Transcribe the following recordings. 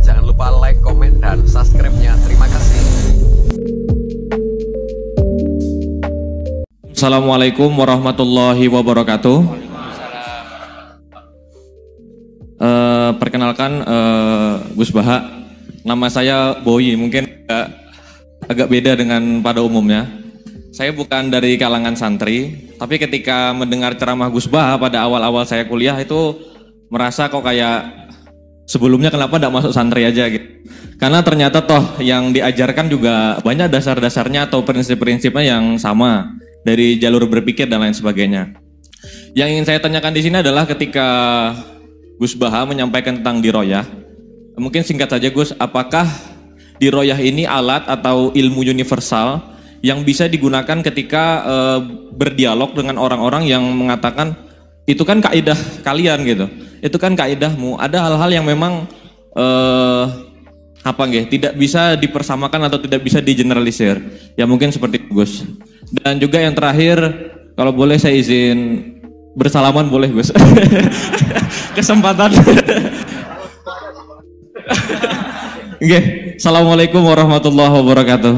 Jangan lupa like, komen, dan subscribe-nya. Terima kasih. Assalamualaikum warahmatullahi wabarakatuh. Perkenalkan Gus Baha. Nama saya Boyi, mungkin agak beda dengan pada umumnya. Saya bukan dari kalangan santri, tapi ketika mendengar ceramah Gus Baha pada awal-awal saya kuliah itu merasa kok kayak sebelumnya kenapa tidak masuk santri aja gitu. Karena ternyata toh yang diajarkan juga banyak dasar-dasarnya atau prinsip-prinsipnya yang sama dari jalur berpikir dan lain sebagainya. Yang ingin saya tanyakan di sini adalah ketika Gus Baha menyampaikan tentang diroyah, mungkin singkat saja Gus, apakah diroyah ini alat atau ilmu universal yang bisa digunakan ketika berdialog dengan orang-orang yang mengatakan itu kan kaidah kalian gitu, itu kan kaidahmu. Ada hal-hal yang memang tidak bisa dipersamakan atau tidak bisa digeneralisir. Ya mungkin seperti itu Gus. Dan juga yang terakhir, kalau boleh saya izin bersalaman boleh Gus. Kesempatan. Oke, Assalamualaikum warahmatullahi wabarakatuh.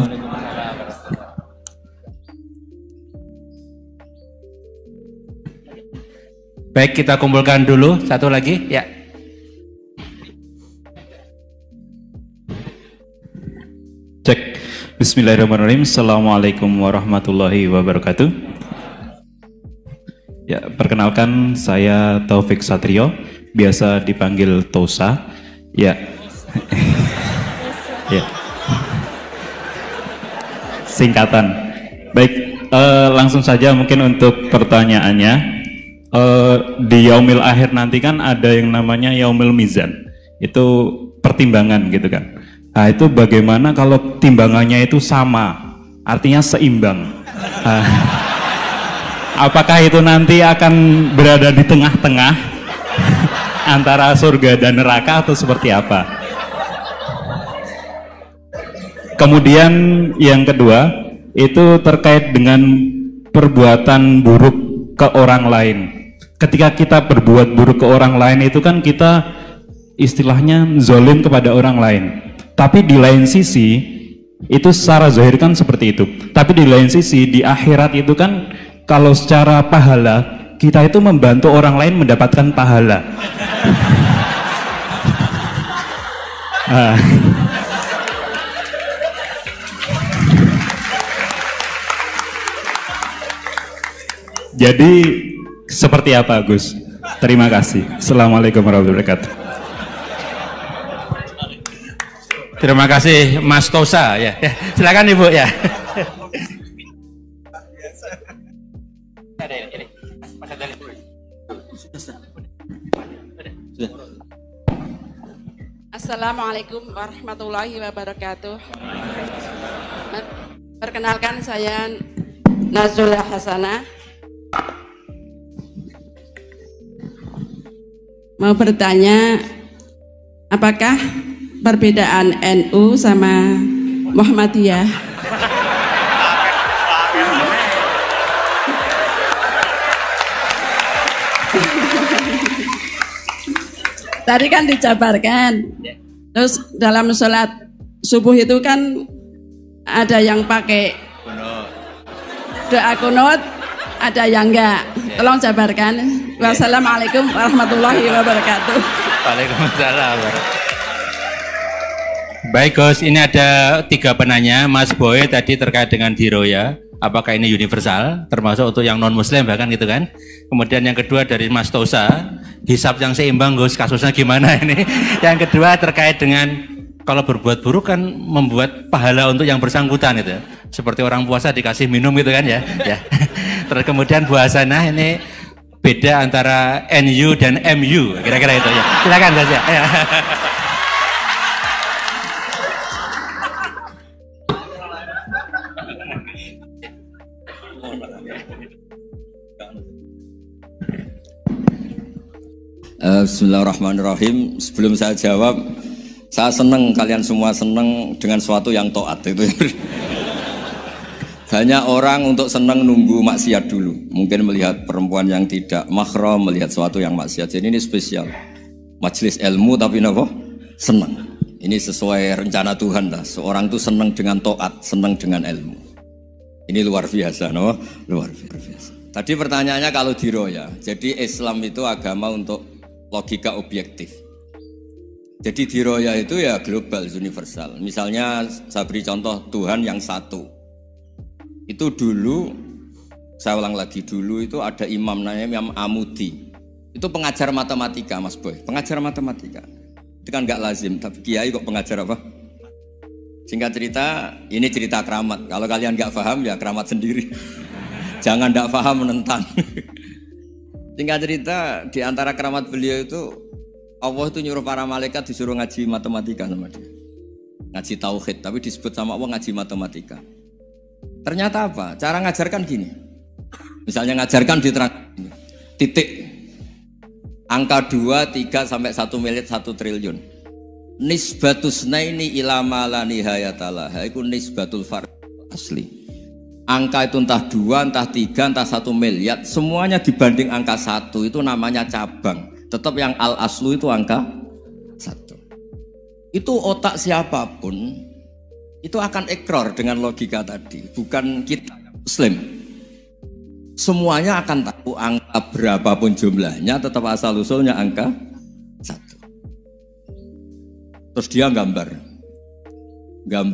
Baik, kita kumpulkan dulu satu lagi ya. Cek. Bismillahirrahmanirrahim. Assalamualaikum warahmatullahi wabarakatuh. Ya, perkenalkan saya Taufik Satrio, biasa dipanggil Tosa. Ya. Ya. Singkatan. Baik, langsung saja mungkin untuk pertanyaannya. Di yaumil akhir nanti kan ada yang namanya yaumil mizan, itu pertimbangan gitu kan. Nah itu bagaimana kalau timbangannya itu sama, artinya seimbang. Apakah itu nanti akan berada di tengah-tengah antara surga dan neraka atau seperti apa? Kemudian yang kedua itu terkait dengan perbuatan buruk ke orang lain. Ketika kita berbuat buruk ke orang lain itu kan kita istilahnya zolim kepada orang lain. Tapi di lain sisi itu secara zahir kan seperti itu. Tapi di lain sisi di akhirat itu kan kalau secara pahala kita itu membantu orang lain mendapatkan pahala. Jadi seperti apa Gus? Terima kasih. Assalamualaikum warahmatullahi wabarakatuh. Terima kasih Mas Tosa ya. Silakan Ibu ya. Assalamualaikum warahmatullahi wabarakatuh. Perkenalkan saya Nazula Hasanah. Mau bertanya, apakah perbedaan NU sama Muhammadiyah? Tadi kan dijabarkan, terus dalam sholat subuh itu kan ada yang pakai doa kunut, ada yang enggak. Tolong jabarkan. Wassalamualaikum warahmatullahi wabarakatuh. Waalaikumsalam. Baik Gus, ini ada 3 penanya. Mas Boy tadi terkait dengan diroya, apakah ini universal, termasuk untuk yang non muslim bahkan gitu kan. Kemudian yang kedua dari Mas Tosa, hisab yang seimbang Gus, kasusnya gimana ini. Yang kedua terkait dengan kalau berbuat buruk kan membuat pahala untuk yang bersangkutan itu. Seperti orang puasa dikasih minum gitu kan ya. Ya. Terus kemudian Bu Hasanah ini beda antara NU dan MU, kira-kira itu ya. Silakan Gus ya. Bismillahirrahmanirrahim. Sebelum saya jawab, saya senang kalian semua senang dengan suatu yang taat itu. Banyak orang untuk senang nunggu maksiat dulu. Mungkin melihat perempuan yang tidak mahram, melihat suatu yang maksiat. Jadi ini spesial. Majelis ilmu tapi napa? Senang. Ini sesuai rencana Tuhan lah. Seorang itu senang dengan taat, senang dengan ilmu. Ini luar biasa, no? Luar biasa. Tadi pertanyaannya kalau diroya, jadi Islam itu agama untuk logika objektif. Jadi diroya itu ya global, universal. Misalnya saya beri contoh Tuhan yang satu. Itu dulu, saya ulang lagi, dulu itu ada imam namanya Imam Amudi. Itu pengajar matematika, Mas Boy. Pengajar matematika. Itu kan nggak lazim, tapi kiai kok pengajar apa? Singkat cerita, ini cerita keramat. Kalau kalian nggak paham ya keramat sendiri. Jangan nggak paham menentang. Singkat cerita, di antara keramat beliau itu Allah itu nyuruh para malaikat disuruh ngaji matematika sama dia. Ngaji tauhid, tapi disebut sama Allah ngaji matematika. Ternyata apa? Cara ngajarkan gini. Misalnya ngajarkan diterang titik. Angka 2, 3 sampai 1 miliar 1 triliun. Nisbatus naini ila ma la nihayatalah. Itu nisbatul fard asli. Angka itu entah 2, entah 3, entah 1 miliar, semuanya dibanding angka 1 itu namanya cabang. Tetap yang al aslu itu angka 1. Itu otak siapapun itu akan ikrar dengan logika tadi. Bukan kita Muslim. Semuanya akan tahu angka berapapun jumlahnya, tetap asal usulnya angka 1. Terus dia gambar ya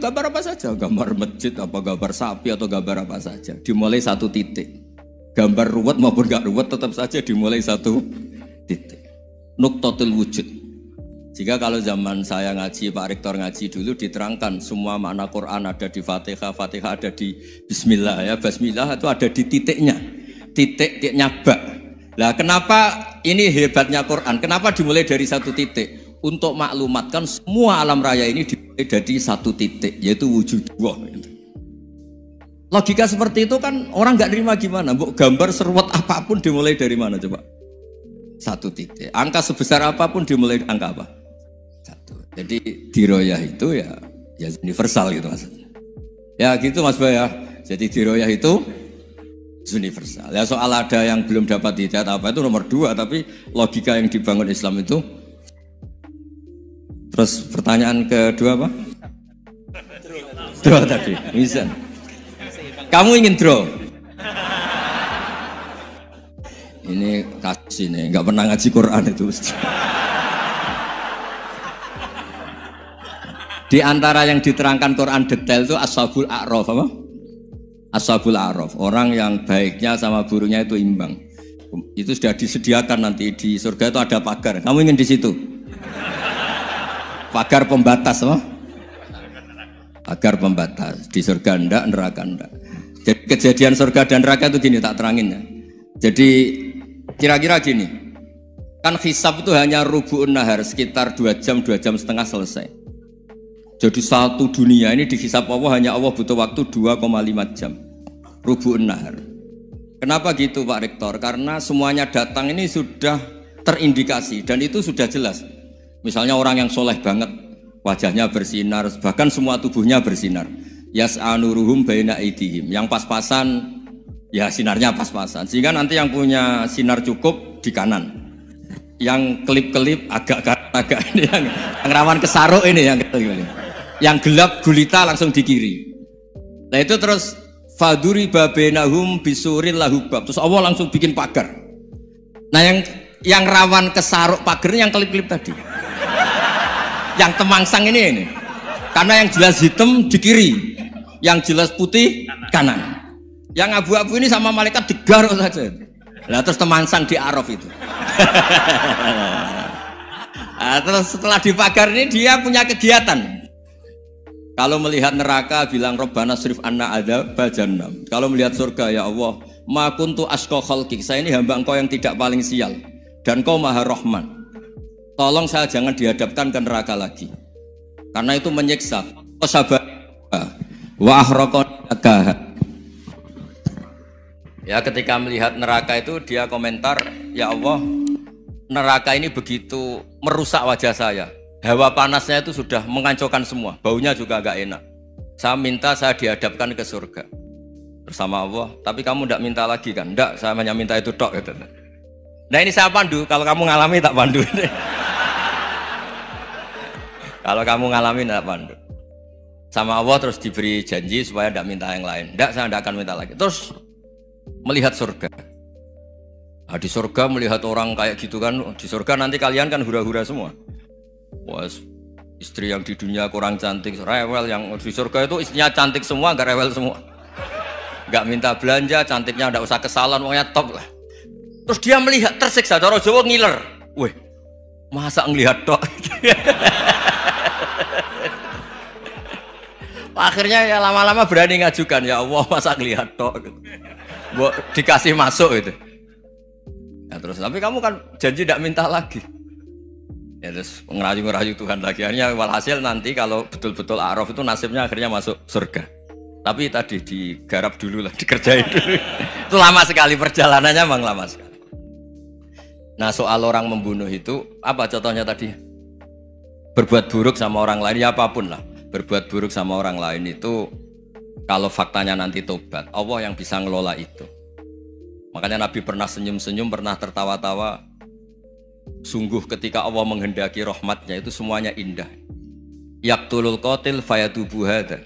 gambar apa saja, gambar masjid, apa gambar sapi atau gambar apa saja, dimulai 1 titik. Gambar ruwet maupun gak ruwet tetap saja dimulai 1 titik. Nuktotul wujud. Jika kalau zaman saya ngaji, Pak Rektor ngaji dulu diterangkan semua makna Quran ada di Fatihah, Fatihah ada di Bismillah ya, Bismillah itu ada di titiknya, titiknya bak. Nah kenapa ini hebatnya Quran? Kenapa dimulai dari 1 titik? Untuk maklumatkan semua alam raya ini dimulai dari 1 titik, yaitu wujud Allah. Logika seperti itu kan orang nggak terima gimana? Mbok gambar seruat apapun dimulai dari mana coba? 1 titik. Angka sebesar apapun dimulai angka apa? 1. Jadi diroyah itu ya universal gitu maksudnya. Ya gitu Mas Bay ya. Jadi diroyah itu universal. Ya soal ada yang belum dapat hidayat apa itu nomor 2, tapi logika yang dibangun Islam itu. Terus pertanyaan kedua apa? Draw tadi, bisa. Kamu ingin draw? Ini kasus ini, nggak pernah ngaji Quran itu. Di antara yang diterangkan Quran detail itu Ashabul A'raf apa? Ashabul A'raf, orang yang baiknya sama buruknya itu imbang. Itu sudah disediakan nanti di surga itu ada pagar. Kamu ingin di situ? Pagar pembatas, apa? Pagar pembatas. Di surga enggak, neraka enggak. Jadi kejadian surga dan neraka itu gini, tak terangin ya. Jadi kira-kira gini, kan hisab itu hanya rubu'un nahar, sekitar 2 jam, 2 jam setengah selesai. Jadi satu dunia ini dihisab Allah, hanya Allah butuh waktu 2,5 jam. Rubu'un nahar. Kenapa gitu Pak Rektor? Karena semuanya datang ini sudah terindikasi dan itu sudah jelas. Misalnya orang yang soleh banget, wajahnya bersinar, bahkan semua tubuhnya bersinar. Yas'anuruhum baina aidihim. Yang pas-pasan, ya sinarnya pas-pasan. Sehingga nanti yang punya sinar cukup di kanan. Yang kelip-kelip agak ini, yang rawan kesaruk ini, yang gelap gulita langsung di kiri. Nah itu terus faduri babenahum bisuril lahubab. Terus Allah langsung bikin pagar. Nah yang rawan kesaruk pagarnya yang kelip-kelip tadi. Yang temangsang ini. Karena yang jelas hitam di kiri, yang jelas putih kanan. Yang abu-abu ini sama malaikat digaruk saja. Nah, terus temangsang di Araf itu. Nah, terus setelah dipagar ini dia punya kegiatan. Kalau melihat neraka bilang Rabbana srif anna adzabal jahannam. Kalau melihat surga ya Allah, ma kuntu asqa khalqik. Saya ini hamba Engkau yang tidak paling sial dan Kau Maha Rahman. Tolong saya jangan dihadapkan ke neraka lagi. Karena itu menyiksa. Wa ahraqaka. Ya ketika melihat neraka itu dia komentar, ya Allah, neraka ini begitu merusak wajah saya. Hawa panasnya itu sudah menghancurkan semua. Baunya juga agak enak. Saya minta saya dihadapkan ke surga bersama Allah. Tapi kamu tidak minta lagi kan? Tidak, saya hanya minta itu tok. Gitu. Nah ini saya pandu. Kalau kamu ngalami tak pandu. Kalau kamu ngalamin tidak pandu. Sama Allah terus diberi janji supaya tidak minta yang lain. Tidak, saya tidak akan minta lagi. Terus melihat surga. Nah, di surga melihat orang kayak gitu kan, di surga nanti kalian kan hura-hura semua. Wah, istri yang di dunia kurang cantik, rewel, yang di surga itu istrinya cantik semua, gak rewel semua. Gak minta belanja, cantiknya gak usah ke salon, pokoknya top lah. Terus dia melihat, tersiksa, cara Jawa ngiler. Wih, masa ngelihat tok? Akhirnya ya lama-lama berani ngajukan, ya Allah masa ngelihat tok? Dikasih masuk itu. Ya, terus tapi kamu kan janji tidak minta lagi. Ya terus ngerayu-ngerayu Tuhan lagi. Akhirnya walhasil nanti kalau betul-betul A'raf itu nasibnya akhirnya masuk surga. Tapi tadi digarap dulu lah, dikerjain dulu. Itu lama sekali perjalanannya, memang lama sekali. Nah soal orang membunuh itu apa contohnya tadi? Berbuat buruk sama orang lain, ya apapun lah. Berbuat buruk sama orang lain itu kalau faktanya nanti tobat, Allah yang bisa ngelola itu. Makanya Nabi pernah senyum-senyum, pernah tertawa-tawa. Sungguh ketika Allah menghendaki rahmatnya itu semuanya indah. Yaqtulul qatil fayatubu hadza.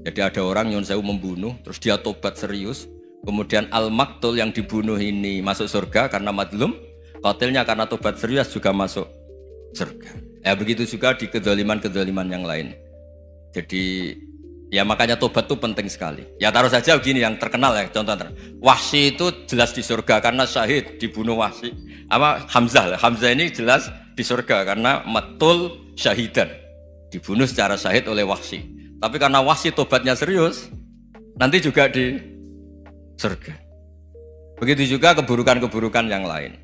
Jadi ada orang nyun sewu membunuh, terus dia tobat serius. Kemudian al-maktul yang dibunuh ini masuk surga karena madlum. Qatilnya karena tobat serius juga masuk surga. Ya begitu juga di kedzaliman-kedzaliman yang lain. Jadi ya makanya tobat itu penting sekali. Ya taruh saja begini yang terkenal ya, contoh Wahsy itu jelas di surga karena syahid dibunuh Wahsy. Apa Hamzah? Hamzah ini jelas di surga karena matul syahidan, dibunuh secara syahid oleh Wahsy. Tapi karena Wahsy tobatnya serius, nanti juga di surga. Begitu juga keburukan-keburukan yang lain.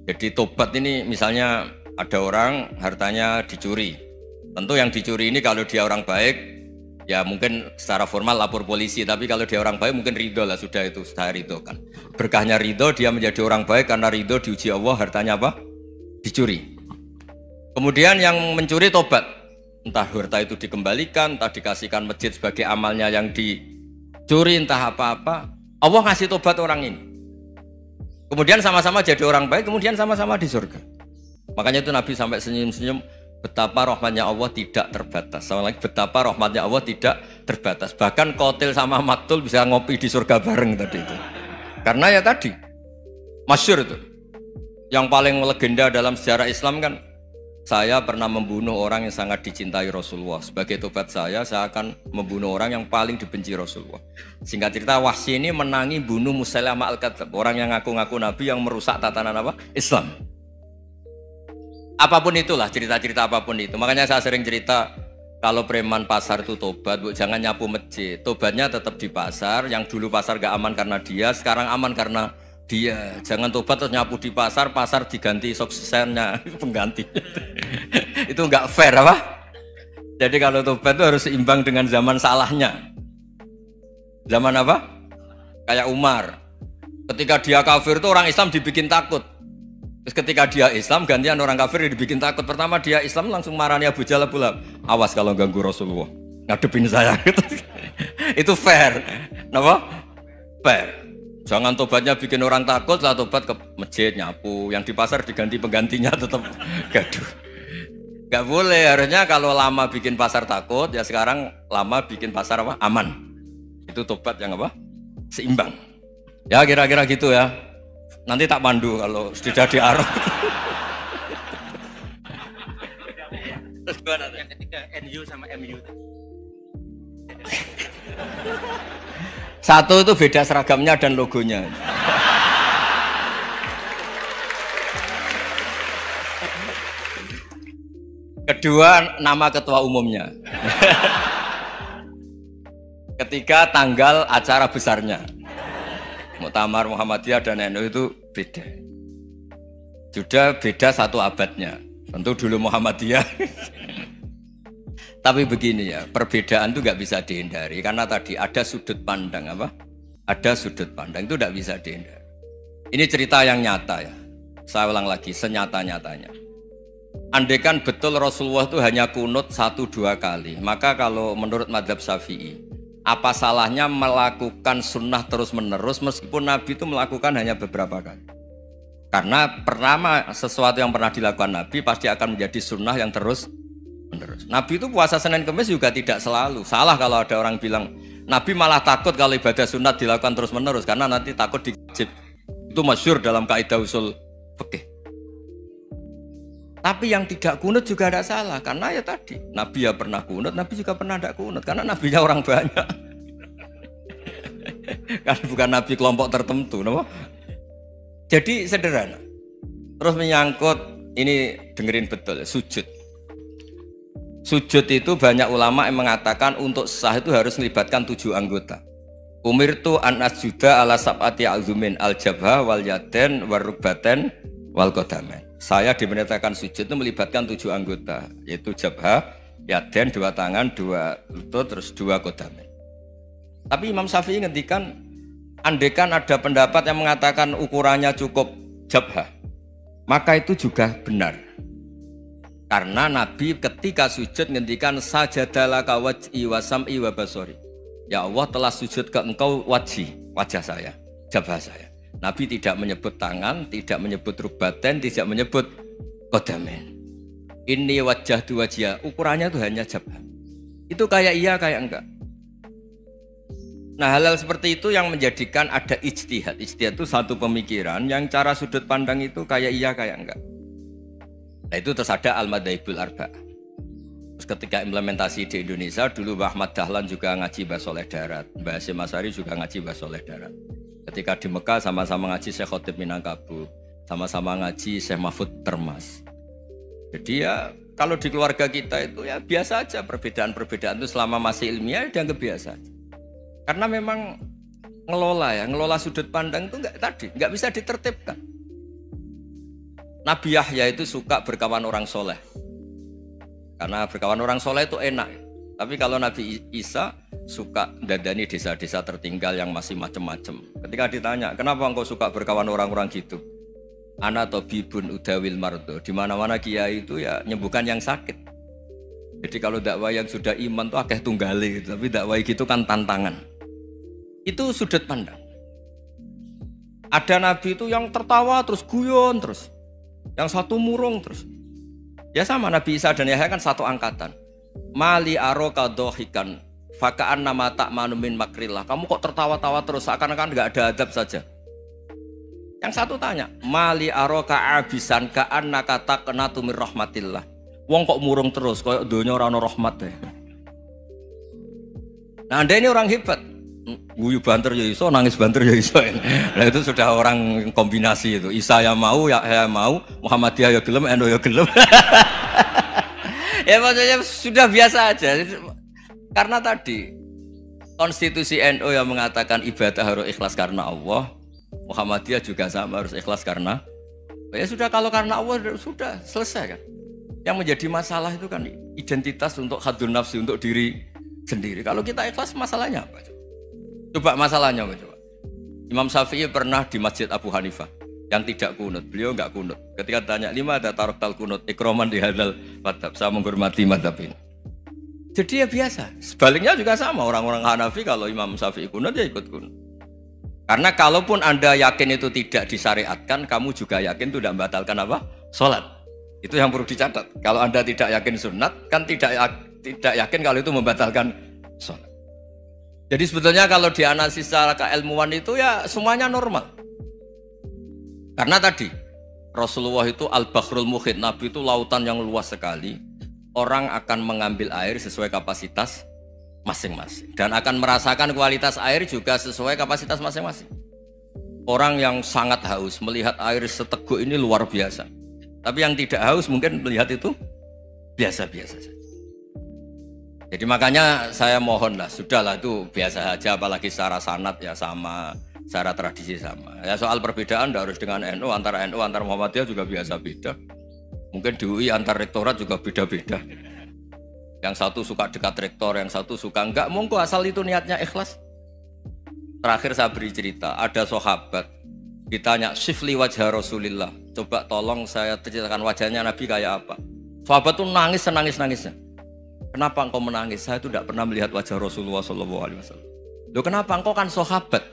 Jadi tobat ini misalnya ada orang hartanya dicuri. Tentu yang dicuri ini kalau dia orang baik, ya mungkin secara formal lapor polisi, tapi kalau dia orang baik mungkin ridho lah, sudah itu sudah ridho kan. Berkahnya ridho, dia menjadi orang baik karena ridho diuji Allah, hartanya apa? Dicuri. Kemudian yang mencuri tobat, entah harta itu dikembalikan, entah dikasihkan masjid sebagai amalnya yang dicuri, entah apa-apa. Allah ngasih tobat orang ini. Kemudian sama-sama jadi orang baik, kemudian sama-sama di surga. Makanya itu Nabi sampai senyum-senyum, betapa rahmatnya Allah tidak terbatas. Sama lagi, betapa rahmatnya Allah tidak terbatas. Bahkan qatil sama maktul bisa ngopi di surga bareng tadi itu. Karena ya tadi, masyhur itu. Yang paling legenda dalam sejarah Islam kan, saya pernah membunuh orang yang sangat dicintai Rasulullah. Sebagai tobat saya akan membunuh orang yang paling dibenci Rasulullah. Singkat cerita, Wahsy ini menangi bunuh Musailamah al-Kadzdzab, orang yang ngaku-ngaku Nabi yang merusak tatanan apa? Islam. Apapun itulah, cerita-cerita apapun itu. Makanya saya sering cerita, kalau preman pasar itu tobat, jangan nyapu masjid. Tobatnya tetap di pasar, yang dulu pasar gak aman karena dia, sekarang aman karena dia. Jangan tobat terus nyapu di pasar, pasar diganti suksesennya, pengganti. Itu gak fair apa? Jadi kalau tobat itu harus seimbang dengan zaman salahnya. Zaman apa? Kayak Umar. Ketika dia kafir itu orang Islam dibikin takut. Terus ketika dia Islam, gantian orang kafir dibikin takut. Pertama dia Islam langsung marahnya Abu Jahal, Abu Lahab. Awas kalau ganggu Rasulullah, ngadepin saya. Itu fair. Kenapa? Fair. Jangan tobatnya bikin orang takut, lah tobat ke masjid, nyapu. Yang di pasar diganti penggantinya tetap gaduh. Gak boleh, harusnya kalau lama bikin pasar takut, ya sekarang lama bikin pasar apa? Aman. Itu tobat yang apa? Seimbang. Ya kira-kira gitu ya. Nanti tak pandu kalau sudah di Arab. Yang ketiga NU sama MU. Satu itu beda seragamnya dan logonya. Kedua, nama ketua umumnya. Ketiga, tanggal acara besarnya. Muktamar Muhammadiyah dan NU itu beda. Sudah beda satu abadnya. Tentu dulu Muhammadiyah. Tapi begini ya, perbedaan itu nggak bisa dihindari karena tadi ada sudut pandang apa? Ada sudut pandang itu nggak bisa dihindari. Ini cerita yang nyata ya. Saya ulang lagi, senyata-nyatanya. Andaikan betul Rasulullah itu hanya kunut 1-2 kali, maka kalau menurut mazhab Syafi'i, apa salahnya melakukan sunnah terus-menerus meskipun Nabi itu melakukan hanya beberapa kali? Karena pertama sesuatu yang pernah dilakukan Nabi pasti akan menjadi sunnah yang terus menerus. Nabi itu puasa Senin Kemis juga tidak selalu. Salah kalau ada orang bilang Nabi malah takut kalau ibadah sunat dilakukan terus menerus karena nanti takut diwajib. Itu masyhur dalam kaidah usul fikih. Tapi yang tidak kunut juga tidak salah karena ya tadi Nabi ya pernah kunut, Nabi juga pernah tidak kunut karena nabinya orang banyak. Kan bukan nabi kelompok tertentu, no? Jadi sederhana. Terus menyangkut ini dengerin betul, sujud. Sujud itu banyak ulama yang mengatakan untuk sah itu harus melibatkan 7 anggota. Umirtu an asjuda ala sab'ati azumin al-jabha wal yaden wal rukbaten wal qadamen. Saya diperintahkan sujud itu melibatkan 7 anggota, yaitu jabha, yaden 2 tangan, 2 lutut, terus 2 qadamen. Tapi Imam Syafi'i ngendikan andaikan ada pendapat yang mengatakan ukurannya cukup jabha, maka itu juga benar. Karena Nabi ketika sujud ngendikan sajadalaka wajhi wa sam'i wa basori. Ya Allah telah sujud ke engkau wajah saya, jabha saya. Nabi tidak menyebut tangan, tidak menyebut rukbaten, tidak menyebut qadamen. Ini wajah tu wajah, ukurannya itu hanya jabha. Itu kayak iya kayak enggak. Nah hal-hal seperti itu yang menjadikan ada ijtihad. Ijtihad itu satu pemikiran yang cara sudut pandang itu kayak iya kayak enggak. Nah itu terus ada al-madhaibul arba'ah. Terus ketika implementasi di Indonesia dulu Mbah Ahmad Dahlan juga ngaji Mbah Soleh Darat, Mbah Hasyim Asy'ari juga ngaji Mbah Soleh Darat. Ketika di Mekah sama-sama ngaji Syekh Khotib Minangkabau, sama-sama ngaji Syekh Mahfud Termas. Jadi ya kalau di keluarga kita itu ya biasa aja, perbedaan-perbedaan itu selama masih ilmiah dianggap biasa aja. Karena memang ngelola sudut pandang itu nggak bisa ditertibkan. Nabi Yahya itu suka berkawan orang soleh, karena berkawan orang soleh itu enak. Tapi kalau Nabi Isa suka dadani desa-desa tertinggal yang masih macem-macem. Ketika ditanya, kenapa engkau suka berkawan orang-orang gitu? Ana tabibun udawil mardo. Di mana-mana kiai itu ya nyembuhkan yang sakit. Jadi kalau dakwah yang sudah iman tuh akeh tunggale gitu. Tapi dakwah gitu kan tantangan. Itu sudut pandang. Ada nabi itu yang tertawa terus guyon terus. Yang satu murung terus. Ya sama Nabi Isa dan Yahya kan satu angkatan. Mali aroka dohikan fakaan nama tak manumin makrillah. Kamu kok tertawa-tawa terus seakan-akan nggak ada adab saja. Yang satu tanya, Mali aroka abisan kaan nakata kena tumir rahmatillah. Wong kok murung terus, kok dunia orang rahmat deh. Nah anda ini orang hebat. Guyu banter ya iso, nangis banter ya iso. Nah itu sudah orang kombinasi itu. Isa ya mau, ya mau, Muhammadiyah ya gelem, NU ya gelem. Ya maksudnya sudah biasa aja. Karena tadi konstitusi NU yang mengatakan ibadah harus ikhlas karena Allah, Muhammadiyah juga sama harus ikhlas karena ya sudah, kalau karena Allah sudah selesai kan. Yang menjadi masalah itu kan identitas untuk hadun nafsi, untuk diri sendiri. Kalau kita ikhlas masalahnya apa? Coba masalahnya apa coba? Imam Syafi'i pernah di Masjid Abu Hanifah yang tidak kunut. Beliau enggak kunut. Ketika tanya, lima ada taroktal kunut, ikroman di hadal madhab. Saya menghormati madhab ini. Jadi ya biasa. Sebaliknya juga sama. Orang-orang Hanafi kalau Imam Syafi'i kunut ya ikut kunut. Karena kalaupun Anda yakin itu tidak disyariatkan, kamu juga yakin itu tidak membatalkan apa? Sholat. Itu yang perlu dicatat. Kalau Anda tidak yakin sunat, kan tidak yakin kalau itu membatalkan sholat. Jadi sebetulnya kalau dianalisis secara keilmuan itu ya semuanya normal. Karena tadi Rasulullah itu al-Bahrul Muhit, Nabi itu lautan yang luas sekali. Orang akan mengambil air sesuai kapasitas masing-masing dan akan merasakan kualitas air juga sesuai kapasitas masing-masing. Orang yang sangat haus melihat air seteguk ini luar biasa. Tapi yang tidak haus mungkin melihat itu biasa-biasa saja. Jadi makanya saya mohonlah, sudahlah itu biasa saja, apalagi secara sanad ya sama, secara tradisi sama. Ya soal perbedaan harus dengan NU, antara Muhammadiyah juga biasa beda. Mungkin di UI antar rektorat juga beda-beda. Yang satu suka dekat rektor, yang satu suka enggak. Monggo asal itu niatnya ikhlas. Terakhir saya beri cerita, ada sahabat ditanya, "Sifli wajah Rasulillah." Coba tolong saya ceritakan wajahnya Nabi kayak apa. Sahabat tuh nangis senangis-nangisnya. Kenapa engkau menangis? Saya itu tidak pernah melihat wajah Rasulullah SAW. Loh kenapa? Engkau kan sahabat,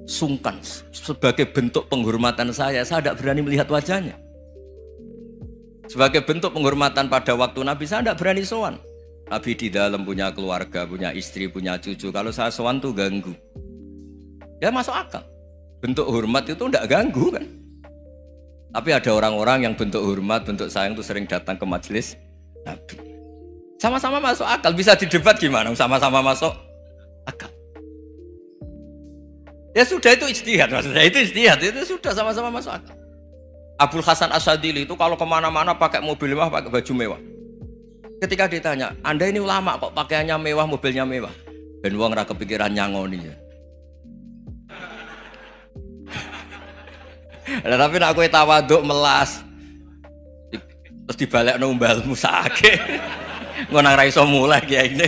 sungkan. Sebagai bentuk penghormatan saya tidak berani melihat wajahnya. Sebagai bentuk penghormatan pada waktu Nabi, saya tidak berani sowan. Nabi di dalam punya keluarga, punya istri, punya cucu. Kalau saya sowan tuh ganggu. Ya masuk akal. Bentuk hormat itu tidak ganggu kan. Tapi ada orang-orang yang bentuk hormat, bentuk sayang itu sering datang ke majelis Nabi. Sama-sama masuk akal. Bisa didebat gimana? Sama-sama masuk akal. Ya sudah, itu ijtihad maksudnya. Itu ijtihad, itu sudah sama-sama masuk akal. Abul Hasan Asyadili itu kalau kemana-mana pakai mobil mewah, pakai baju mewah. Ketika ditanya, Anda ini ulama kok pakaiannya mewah, mobilnya mewah? Ben wong ra kepikiran nyangoni ya. Nah, tapi nek kowe tawaduk melas terus dibalekno umbalmu sakit. Ngono ra iso mulai kiai ini.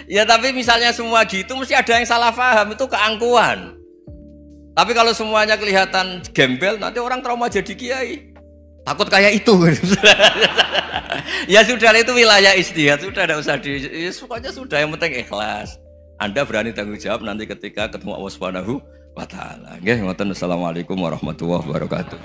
Ya tapi misalnya semua gitu mesti ada yang salah paham, itu keangkuhan. Tapi kalau semuanya kelihatan gembel, nanti orang trauma jadi kiai. Takut kayak itu. Ya sudah, itu wilayah ijtihad, sudah tidak usah pokoknya sudah, yang penting ikhlas. Anda berani tanggung jawab nanti ketika ketemu Allah Subhanahu wa taala. Nggih, ngoten. Assalamualaikum warahmatullahi wabarakatuh.